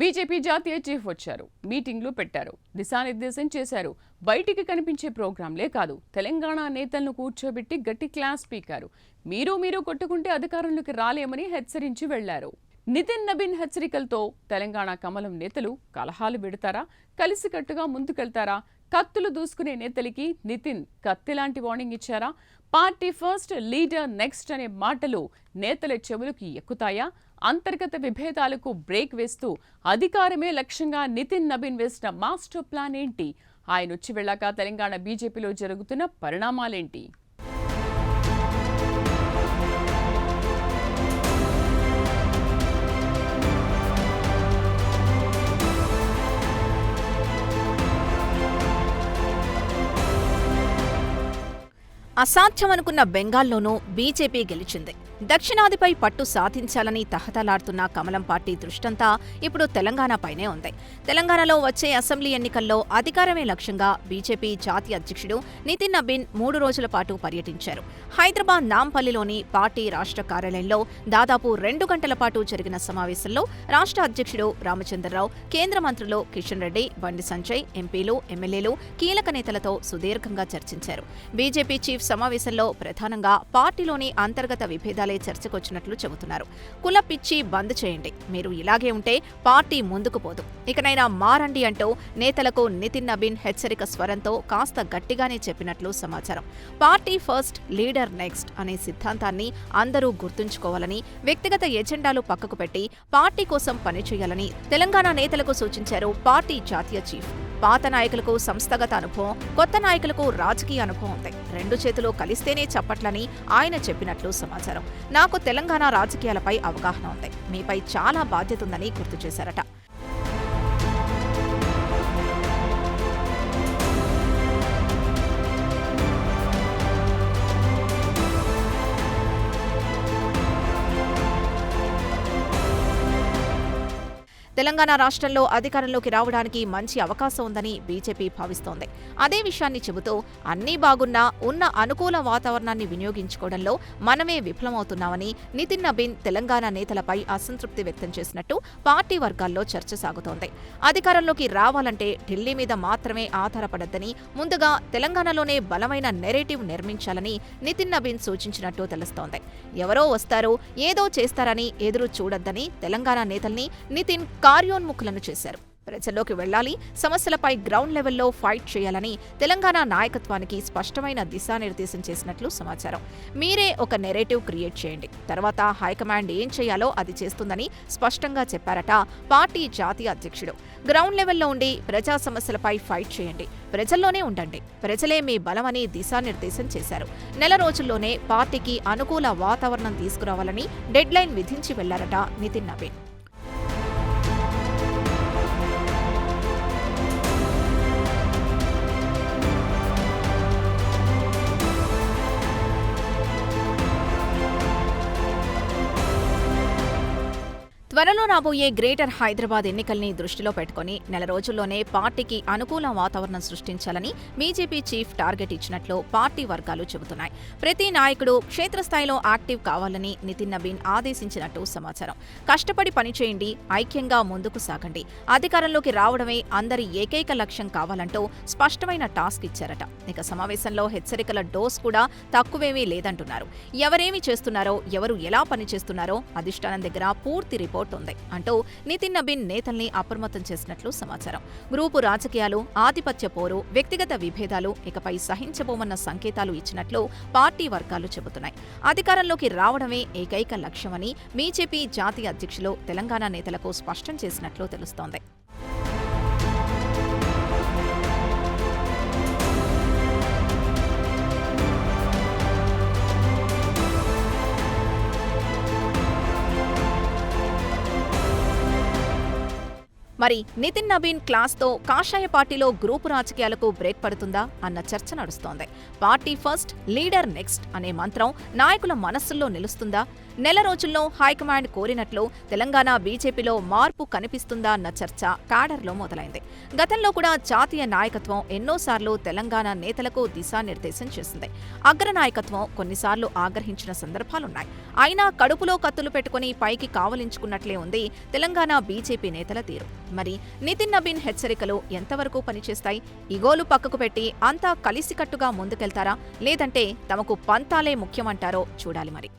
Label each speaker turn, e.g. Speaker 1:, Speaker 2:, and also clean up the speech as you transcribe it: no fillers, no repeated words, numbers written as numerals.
Speaker 1: BJP జాతీయ chief వచ్చారు, మీటింగ్లు పెట్టారు, దిశానిర్దేశం చేశారు. బయటికి కనిపించే ప్రోగ్రాంలే కాదు, తెలంగాణ నేతలను కూర్చోబెట్టి గట్టి క్లాస్ పీకారు. మీరు కొట్టుకుంటే అధికారంలోకి రాలేమని హెచ్చరించి వెళ్లారు. నితిన్ నబీన్ హెచ్చరికలతో తెలంగాణ కమలం నేతలు కలహాలు పెడతారా, కలిసికట్టుగా ముందుకెళ్తారా? కత్తులు దూసుకునే నేతలకి నితిన్ కత్తిలాంటి వార్నింగ్ ఇచ్చారా? పార్టీ ఫస్ట్, లీడర్ నెక్స్ట్ అనే మాటలు నేతల చెవులకు ఎక్కుతాయా? అంతర్గత విభేదాలకు బ్రేక్ వేస్తూ అధికారమే లక్ష్యంగా నితిన్ నబీన్ వేసిన మాస్టర్ ప్లాన్ ఏంటి? ఆయన వచ్చి వెళ్ళాక తెలంగాణ బీజేపీలో జరుగుతున్న పరిణామాలేంటి?
Speaker 2: అసాధ్యమనుకున్న బెంగాల్లోనూ బీజేపీ గెలిచింది. దక్షిణాదిపై పట్టు సాధించాలని తహతలాడుతున్న కమలం పార్టీ దృష్టంతా ఇప్పుడు తెలంగాణపైనే ఉంది. తెలంగాణలో వచ్చే అసెంబ్లీ ఎన్నికల్లో అధికారమే లక్ష్యంగా బీజేపీ జాతీయ అధ్యక్షుడు నితిన్ నబీన్ 3 రోజుల పాటు పర్యటించారు. హైదరాబాద్ నాంపల్లిలోని పార్టీ రాష్ట్ర కార్యాలయంలో దాదాపు 2 గంటల పాటు జరిగిన సమావేశంలో రాష్ట్ర అధ్యక్షుడు రామచంద్రరావు, కేంద్ర మంత్రులు కిషన్ రెడ్డి, బండి సంజయ్, ఎంపీలు, ఎమ్మెల్యేలు, కీలక నేతలతో సుదీర్ఘంగా చర్చించారు. బీజేపీ చీఫ్ సమావేశంలో ప్రధానంగా పార్టీలోని అంతర్గత విభేదాలు చర్చకొచ్చినట్లు చెబుతున్నారు. కుల పిచ్చి బంద్ చేయండి, మీరు ఇలాగే ఉంటే పార్టీ ముందుకు పోదు, ఇకనైనా మారండి అంటూ నేతలకు నితిన్ నబీన్ హెచ్చరిక స్వరంతో కాస్త గట్టిగానే చెప్పినట్లు సమాచారం. పార్టీ ఫస్ట్, లీడర్ నెక్స్ట్ అనే సిద్ధాంతాన్ని అందరూ గుర్తుంచుకోవాలని, వ్యక్తిగత ఎజెండాలు పక్కకు పెట్టి పార్టీ కోసం పనిచేయాలని తెలంగాణ నేతలకు సూచించారు పార్టీ జాతీయ చీఫ్. పాత నాయకులకు సంస్థాగత అనుభవం, కొత్త నాయకులకు రాజకీయ అనుభవం ఉంది. 2 చేతులు కలిస్తేనే చప్పట్లని ఆయన చెప్పినట్లు సమాచారం. నాకు తెలంగాణ రాజకీయాలపై అవగాహన ఉంది, మీపై చాలా బాధ్యత ఉందని గుర్తు చేశారట. తెలంగాణ రాష్ట్రంలో అధికారంలోకి రావడానికి మంచి అవకాశం ఉందని బీజేపీ భావిస్తోంది. అదే విషయాన్ని చెబుతూ అన్నీ బాగున్నా ఉన్న అనుకూల వాతావరణాన్ని వినియోగించుకోవడంలో మనమే విఫలమవుతున్నామని నితిన్ నబీన్ తెలంగాణ నేతలపై అసంతృప్తి వ్యక్తం చేసినట్టు పార్టీ వర్గాల్లో చర్చ సాగుతోంది. అధికారంలోకి రావాలంటే ఢిల్లీ మీద మాత్రమే ఆధారపడద్దని, ముందుగా తెలంగాణలోనే బలమైన నెరేటివ్ నిర్మించాలని నితిన్ నబీన్ సూచించినట్టు తెలుస్తోంది. ఎవరో వస్తారు, ఏదో చేస్తారని ఎదురు చూడొద్దని తెలంగాణ నేతల్ని నితిన్ కార్యోన్ముఖులను చేశారు. ప్రజల్లోకి వెళ్లాలి, సమస్యలపై గ్రౌండ్ లెవెల్లో ఫైట్ చేయాలని తెలంగాణ నాయకత్వానికి స్పష్టమైన దిశానిర్దేశం చేసినట్లు సమాచారం. మీరే ఒక నెరేటివ్ క్రియేట్ చేయండి, తర్వాత హైకమాండ్ ఏం చేయాలో అది చేస్తుందని స్పష్టంగా చెప్పారట పార్టీ జాతీయ అధ్యక్షుడు. గ్రౌండ్ లెవెల్లో ఉండి ప్రజా సమస్యలపై ఫైట్ చేయండి, ప్రజల్లోనే ఉండండి, ప్రజలే మీ బలమని దిశానిర్దేశం చేశారు. నెల రోజుల్లోనే పార్టీకి అనుకూల వాతావరణం తీసుకురావాలని డెడ్లైన్ విధించి వెళ్లారట నితిన్ నబీన్. త్వరలో రాబోయే గ్రేటర్ హైదరాబాద్ ఎన్నికల్ని దృష్టిలో పెట్టుకుని నెల రోజుల్లోనే పార్టీకి అనుకూల వాతావరణం సృష్టించాలని బీజేపీ చీఫ్ టార్గెట్ ఇచ్చినట్లు పార్టీ వర్గాలు చెబుతున్నాయి. ప్రతి నాయకుడు క్షేత్రస్థాయిలో యాక్టివ్ కావాలని నితిన్ నబీన్ ఆదేశించినట్టు సమాచారం. కష్టపడి పనిచేయండి, ఐక్యంగా ముందుకు సాగండి, అధికారంలోకి రావడమే అందరి ఏకైక లక్ష్యం కావాలంటూ స్పష్టమైన టాస్క్ ఇచ్చారట. ఇక సమావేశంలో హెచ్చరికల డోస్ కూడా తక్కువేమీ లేదంటున్నారు. ఎవరేమి చేస్తున్నారో, ఎవరు ఎలా పనిచేస్తున్నారో అధిష్టానం దగ్గర పూర్తి రిపోర్ట్ ఉంది అంటూ నితిన్ నబీన్ నేతల్ని అప్రమత్తం చేసినట్లు సమాచారం. గ్రూపు రాజకీయాలు, ఆధిపత్య పోరు, వ్యక్తిగత విభేదాలు ఇకపై సహించబోమన్న సంకేతాలు ఇచ్చినట్లు పార్టీ వర్గాలు చెబుతున్నాయి. అధికారంలోకి రావడమే ఏకైక లక్ష్యమని బీజేపీ జాతీయ అధ్యక్షులు తెలంగాణ నేతలకు స్పష్టం చేసినట్లు తెలుస్తోంది. మరి నితిన్ నబీన్ క్లాస్తో కాషాయ పార్టీలో గ్రూపు రాజకీయాలకు బ్రేక్ పడుతుందా అన్న చర్చ నడుస్తోంది. పార్టీ ఫస్ట్, లీడర్ నెక్స్ట్ అనే మంత్రం నాయకుల మనస్సుల్లో నిలుస్తుందా? నెల రోజుల్లో హైకమాండ్ కోరినట్లు తెలంగాణ బీజేపీలో మార్పు కనిపిస్తుందా అన్న చర్చ కాడర్లో మొదలైంది. గతంలో కూడా జాతీయ నాయకత్వం ఎన్నోసార్లు తెలంగాణ నేతలకు దిశానిర్దేశం చేసింది. అగ్రనాయకత్వం కొన్నిసార్లు ఆగ్రహించిన సందర్భాలున్నాయి. అయినా కడుపులో కత్తులు పెట్టుకుని పైకి కావలించుకున్నట్లే ఉంది తెలంగాణ బీజేపీ నేతల తీరు. మరి నితిన్ నబీన్ హెచ్చరికలు ఎంతవరకు పనిచేస్తాయి? ఇగోలు పక్కకు పెట్టి అంతా కలిసికట్టుగా ముందుకెళ్తారా, లేదంటే తమకు పంతాలే ముఖ్యమంటారో చూడాలి మరి.